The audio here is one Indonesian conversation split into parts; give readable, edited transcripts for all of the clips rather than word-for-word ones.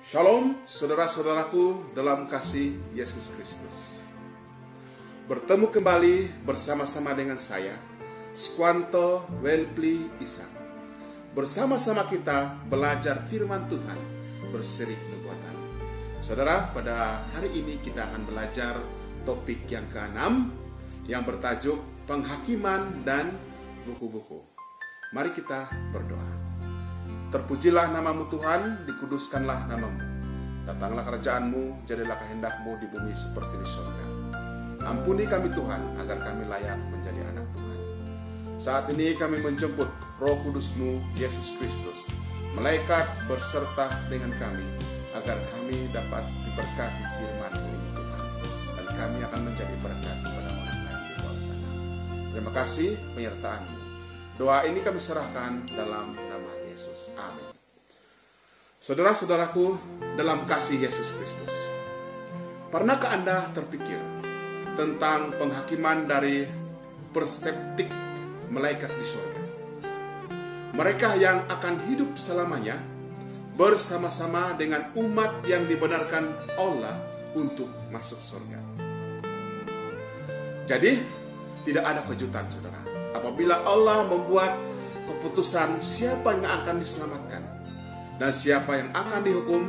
Shalom saudara-saudaraku dalam kasih Yesus Kristus. Bertemu kembali bersama-sama dengan saya, Squanto Welpli Isa. Bersama-sama kita belajar firman Tuhan berseri nubuatan. Saudara, pada hari ini kita akan belajar topik yang ke-6 yang bertajuk penghakiman dan buku-buku. Mari kita berdoa. Terpujilah namamu Tuhan, dikuduskanlah namamu. Datanglah kerajaanmu, jadilah kehendakmu di bumi seperti di surga. Ampuni kami Tuhan, agar kami layak menjadi anak Tuhan. Saat ini kami menjemput Roh Kudus-Mu, Yesus Kristus, malaikat berserta dengan kami, agar kami dapat diberkati firman-Mu ini Tuhan. Dan kami akan menjadi berkat kepada orang lain di luar sana. Terima kasih penyertaan-Mu. Doa ini kami serahkan dalam nama Yesus. Amin. Saudara-saudaraku dalam kasih Yesus Kristus, pernahkah Anda terpikir tentang penghakiman dari perspektif malaikat di surga? Mereka yang akan hidup selamanya bersama-sama dengan umat yang dibenarkan Allah untuk masuk surga. Jadi, tidak ada kejutan, saudara, apabila Allah membuat keputusan siapa yang akan diselamatkan dan siapa yang akan dihukum,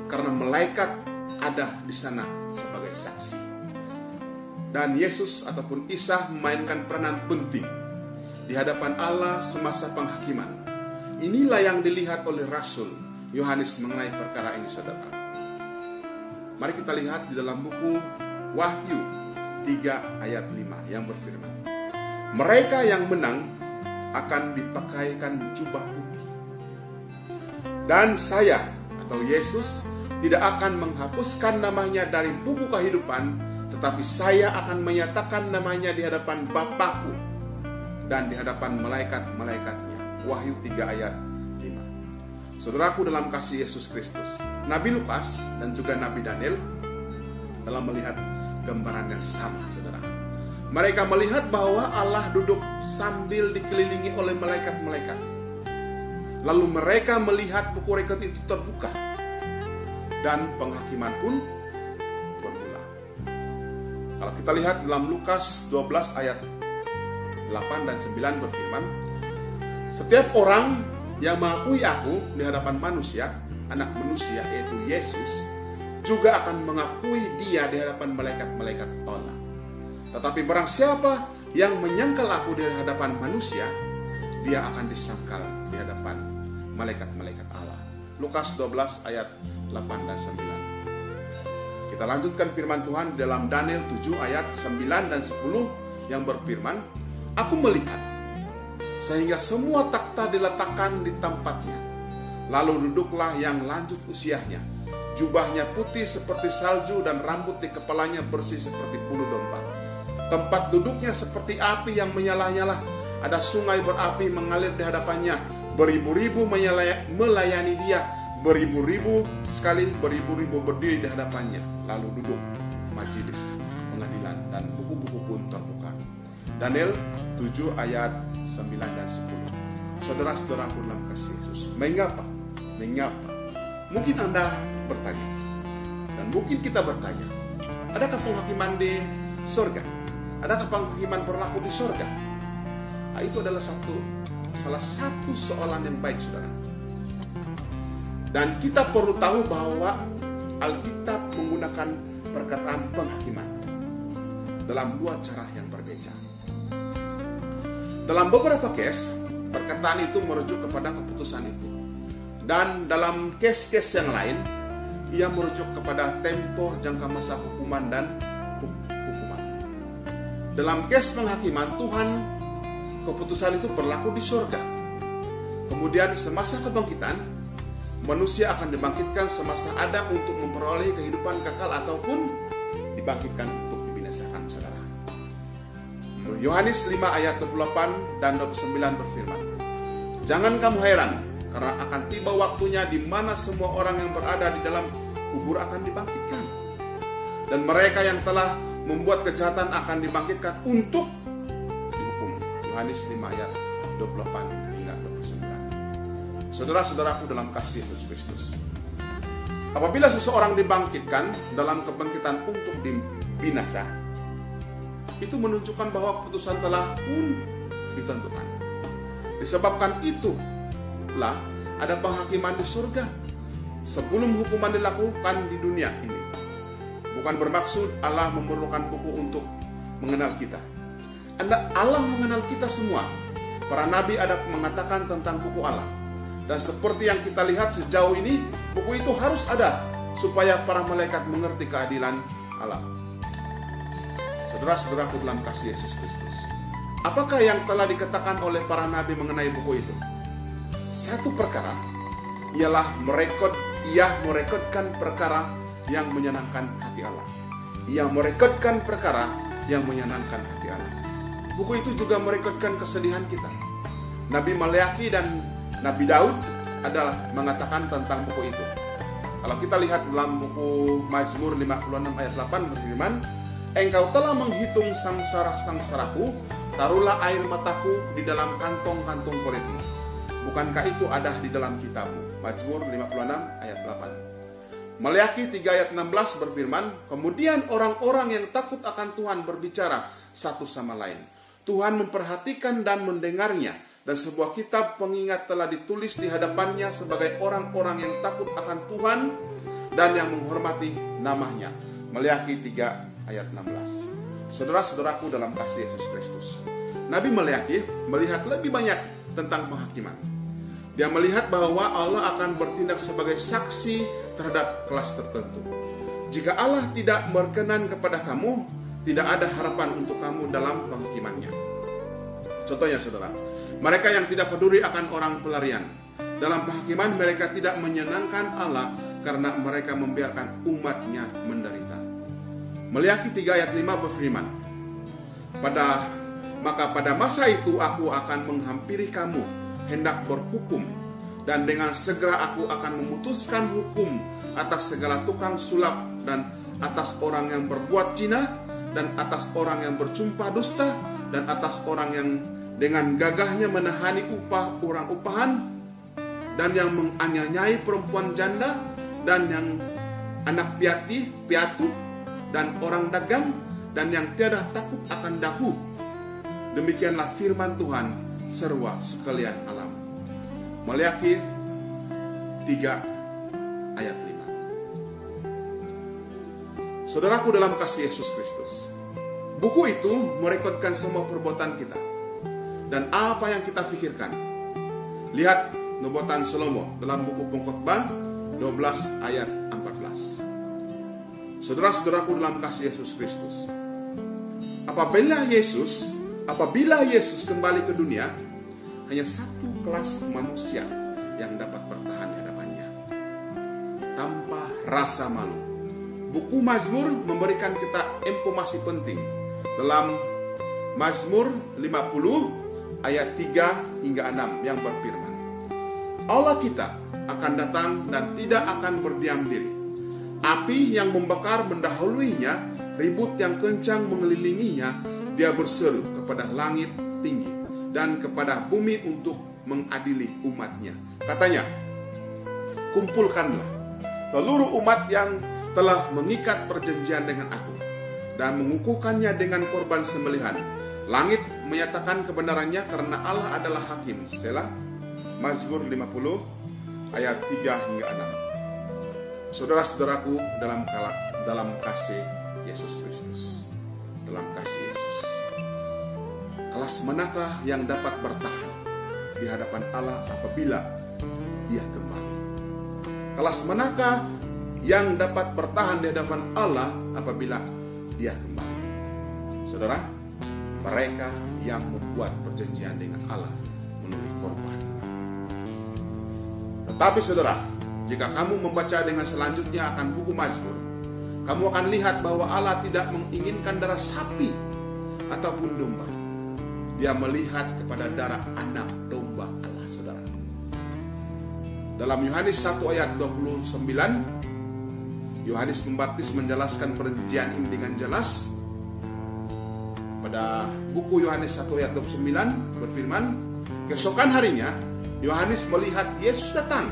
karena malaikat ada di sana sebagai saksi. Dan Yesus ataupun Isa memainkan peranan penting di hadapan Allah semasa penghakiman. Inilah yang dilihat oleh Rasul Yohanes mengenai perkara ini, saudara. Mari kita lihat di dalam buku Wahyu 3 ayat 5 yang berfirman, mereka yang menang akan dipakaikan jubah putih. Dan saya atau Yesus tidak akan menghapuskan namanya dari buku kehidupan, tetapi saya akan menyatakan namanya di hadapan Bapakku dan di hadapan malaikat-malaikatnya. Wahyu 3 ayat 5. Saudaraku dalam kasih Yesus Kristus, Nabi Lukas dan juga Nabi Daniel dalam melihat gambaran yang sama, saudara. Mereka melihat bahwa Allah duduk sambil dikelilingi oleh malaikat-malaikat. Lalu mereka melihat buku rekod itu terbuka. Dan penghakiman pun bermula. Kalau kita lihat dalam Lukas 12 ayat 8 dan 9 berfirman, setiap orang yang mengakui aku di hadapan manusia, anak manusia yaitu Yesus, juga akan mengakui dia di hadapan malaikat-malaikat Allah. Tetapi barang siapa yang menyangkal aku di hadapan manusia, dia akan disangkal di hadapan malaikat-malaikat Allah. Lukas 12 ayat 8 dan 9. Kita lanjutkan firman Tuhan dalam Daniel 7 ayat 9 dan 10 yang berfirman, aku melihat sehingga semua takhta diletakkan di tempatnya. Lalu duduklah yang lanjut usianya. Jubahnya putih seperti salju dan rambut di kepalanya bersih seperti bulu domba. Tempat duduknya seperti api yang menyala-nyala. Ada sungai berapi mengalir di hadapannya. Beribu-ribu melayani dia. Beribu-ribu sekali beribu-ribu berdiri di hadapannya. Lalu duduk majelis pengadilan dan buku-buku pun terbuka. Daniel 7 ayat 9 dan 10. Saudara-saudaraku dalam kasih Yesus, mengapa? Mungkin Anda bertanya, dan mungkin kita bertanya, adakah penghakiman di surga? Adakah penghakiman berlaku di surga? Nah, itu adalah salah satu soalan yang baik, saudara. Dan kita perlu tahu bahwa Alkitab menggunakan perkataan penghakiman dalam dua cara yang berbeda. Dalam beberapa case, perkataan itu merujuk kepada keputusan itu. Dan dalam case-case yang lain, ia merujuk kepada tempo jangka masa hukuman dan hukuman. Dalam case penghakiman, Tuhan, keputusan itu berlaku di surga. Kemudian semasa kebangkitan, manusia akan dibangkitkan semasa ada untuk memperoleh kehidupan kekal ataupun dibangkitkan untuk dibinasakan, saudara. Yohanes 5 ayat 28 dan 29 berfirman, jangan kamu heran, karena akan tiba waktunya di mana semua orang yang berada di dalam kubur akan dibangkitkan. Dan mereka yang telah membuat kejahatan akan dibangkitkan untuk dihukum. Yohanes 5 ayat 28 hingga 29. Saudara-saudaraku dalam kasih Yesus Kristus, Apabila seseorang dibangkitkan dalam kebangkitan untuk binasa, itu menunjukkan bahwa keputusan telah pun ditentukan. Disebabkan itulah ada penghakiman di surga sebelum hukuman dilakukan di dunia ini. Bukan bermaksud Allah memerlukan buku untuk mengenal kita. Allah mengenal kita semua. Para nabi ada mengatakan tentang buku Allah. Dan seperti yang kita lihat sejauh ini, buku itu harus ada supaya para malaikat mengerti keadilan Allah. Saudara-saudaraku dalam kasih Yesus Kristus, apakah yang telah dikatakan oleh para nabi mengenai buku itu? Satu perkara ialah merekodkan perkara yang menyenangkan hati Allah. Ia merekodkan perkara yang menyenangkan hati Allah. Buku itu juga merekodkan kesedihan kita. Nabi Maleakhi dan Nabi Daud adalah mengatakan tentang buku itu. Kalau kita lihat dalam buku Mazmur 56 ayat 8 berfirman, "Engkau telah menghitung sangsara-sangsaraku, taruhlah air mataku di dalam kantong-kantong kulitmu. Bukankah itu ada di dalam kitabmu?" Mazmur 56 ayat 8. Maleakhi 3 ayat 16 berfirman, "Kemudian orang-orang yang takut akan Tuhan berbicara satu sama lain. Tuhan memperhatikan dan mendengarnya, dan sebuah kitab pengingat telah ditulis di hadapannya sebagai orang-orang yang takut akan Tuhan dan yang menghormati namanya." Maleakhi 3 ayat 16. Saudara-saudaraku dalam kasih Yesus Kristus, Nabi Maleakhi melihat lebih banyak tentang penghakiman. Dia melihat bahwa Allah akan bertindak sebagai saksi terhadap kelas tertentu. Jika Allah tidak berkenan kepada kamu, tidak ada harapan untuk kamu dalam penghakimannya. Contohnya saudara, mereka yang tidak peduli akan orang pelarian. Dalam penghakiman mereka tidak menyenangkan Allah karena mereka membiarkan umatnya menderita. Maleakhi 3 ayat 5 berfirman, Maka pada masa itu aku akan menghampiri kamu, hendak berhukum, dan dengan segera aku akan memutuskan hukum atas segala tukang sulap, dan atas orang yang berbuat zina, dan atas orang yang bersumpah dusta, dan atas orang yang dengan gagahnya menahani upah orang upahan, dan yang menganiayai perempuan janda, dan yang anak piatu, dan orang dagang, dan yang tiada takut akan daku. Demikianlah firman Tuhan serwa sekalian alam. Maleakhi 3 ayat 5. Saudaraku dalam kasih Yesus Kristus, buku itu merekodkan semua perbuatan kita dan apa yang kita pikirkan. Lihat nubuatan Salomo dalam buku Pengkhotbah 12 ayat 14. Saudara-saudaraku dalam kasih Yesus Kristus, apabila Yesus kembali ke dunia, hanya satu kelas manusia yang dapat bertahan di hadapannya, tanpa rasa malu. Buku Mazmur memberikan kita informasi penting dalam Mazmur 50 ayat 3 hingga 6 yang berfirman, Allah kita akan datang dan tidak akan berdiam diri. Api yang membakar mendahuluinya, ribut yang kencang mengelilinginya. Dia berseru kepada langit tinggi dan kepada bumi untuk mengadili umatnya. Katanya, kumpulkanlah seluruh umat yang telah mengikat perjanjian dengan aku dan mengukuhkannya dengan korban sembelihan. Langit menyatakan kebenarannya karena Allah adalah hakim. Selah. Mazmur 50 ayat 3 hingga 6. Saudara-saudaraku dalam kasih Yesus Kristus, dalam kasih Yesus, kelas manakah yang dapat bertahan di hadapan Allah apabila Dia kembali? Kelas manakah yang dapat bertahan di hadapan Allah apabila Dia kembali? Saudara, mereka yang membuat perjanjian dengan Allah melalui korban. Tetapi saudara, jika kamu membaca dengan selanjutnya akan buku Mazmur, kamu akan lihat bahwa Allah tidak menginginkan darah sapi ataupun domba. Dia melihat kepada darah anak domba Allah, saudara. Dalam Yohanes 1 ayat 29, Yohanes Pembaptis menjelaskan perjanjian ini dengan jelas. Pada buku Yohanes 1 ayat 29 berfirman, keesokan harinya Yohanes melihat Yesus datang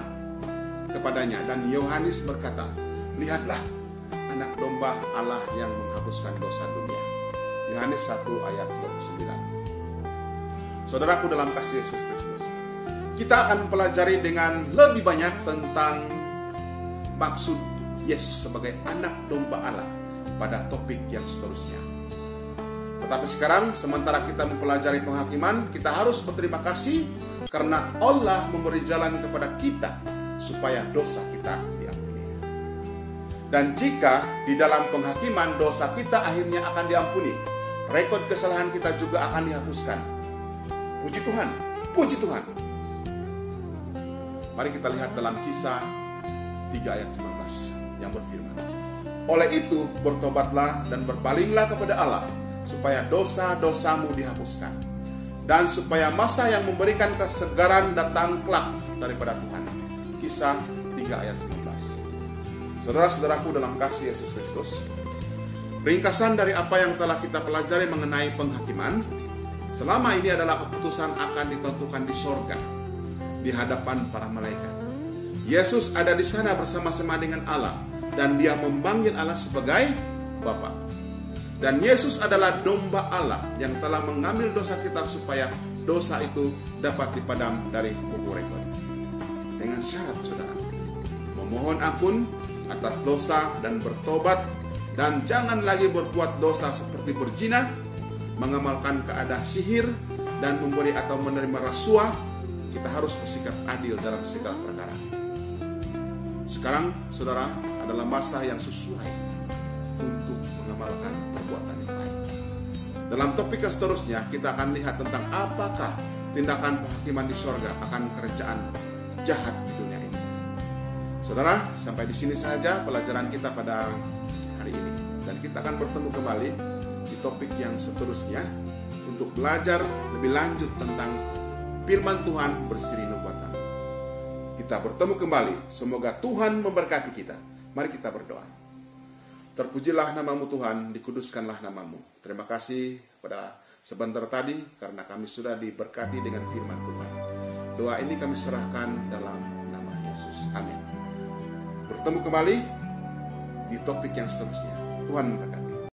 kepadanya, dan Yohanes berkata, "Lihatlah anak domba Allah yang menghapuskan dosa dunia." Yohanes 1 ayat 29. Saudaraku dalam kasih Yesus Kristus, kita akan mempelajari dengan lebih banyak tentang maksud Yesus sebagai anak domba Allah pada topik yang seterusnya. Tetapi sekarang, sementara kita mempelajari penghakiman, kita harus berterima kasih karena Allah memberi jalan kepada kita supaya dosa kita diampuni. Dan jika di dalam penghakiman dosa kita akhirnya akan diampuni, rekod kesalahan kita juga akan dihapuskan. Puji Tuhan, puji Tuhan. Mari kita lihat dalam Kisah 3 ayat 15 yang berfirman, "Oleh itu bertobatlah dan berpalinglah kepada Allah, supaya dosa-dosamu dihapuskan, dan supaya masa yang memberikan kesegaran datang kelak daripada Tuhan." Kisah 3 ayat 19. Saudara-saudaraku dalam kasih Yesus Kristus, ringkasan dari apa yang telah kita pelajari mengenai penghakiman, selama ini adalah keputusan akan ditentukan di sorga, di hadapan para malaikat. Yesus ada di sana bersama-sama dengan Allah, dan dia memanggil Allah sebagai Bapa. Dan Yesus adalah domba Allah yang telah mengambil dosa kita supaya dosa itu dapat dipadam dari buku rekod. Dengan syarat, saudara, memohon ampun atas dosa dan bertobat, dan jangan lagi berbuat dosa seperti berzina, mengamalkan keadaan sihir, dan memberi atau menerima rasuah. Kita harus bersikap adil dalam segala perkara. Sekarang, saudara, adalah masa yang sesuai untuk mengamalkan perbuatan yang baik. Dalam topik yang seterusnya, kita akan lihat tentang apakah tindakan penghakiman di sorga akan kerajaan jahat di dunia ini. Saudara, sampai di sini saja pelajaran kita pada hari ini. Dan kita akan bertemu kembali di topik yang seterusnya untuk belajar lebih lanjut tentang firman Tuhan bersiri nubuatan. Kita bertemu kembali. Semoga Tuhan memberkati kita. Mari kita berdoa. Terpujilah namamu Tuhan, dikuduskanlah namamu. Terima kasih pada sebentar tadi karena kami sudah diberkati dengan firman Tuhan. Doa ini kami serahkan dalam nama Yesus. Amin. Bertemu kembali di topik yang seterusnya. Tuhan memberkati.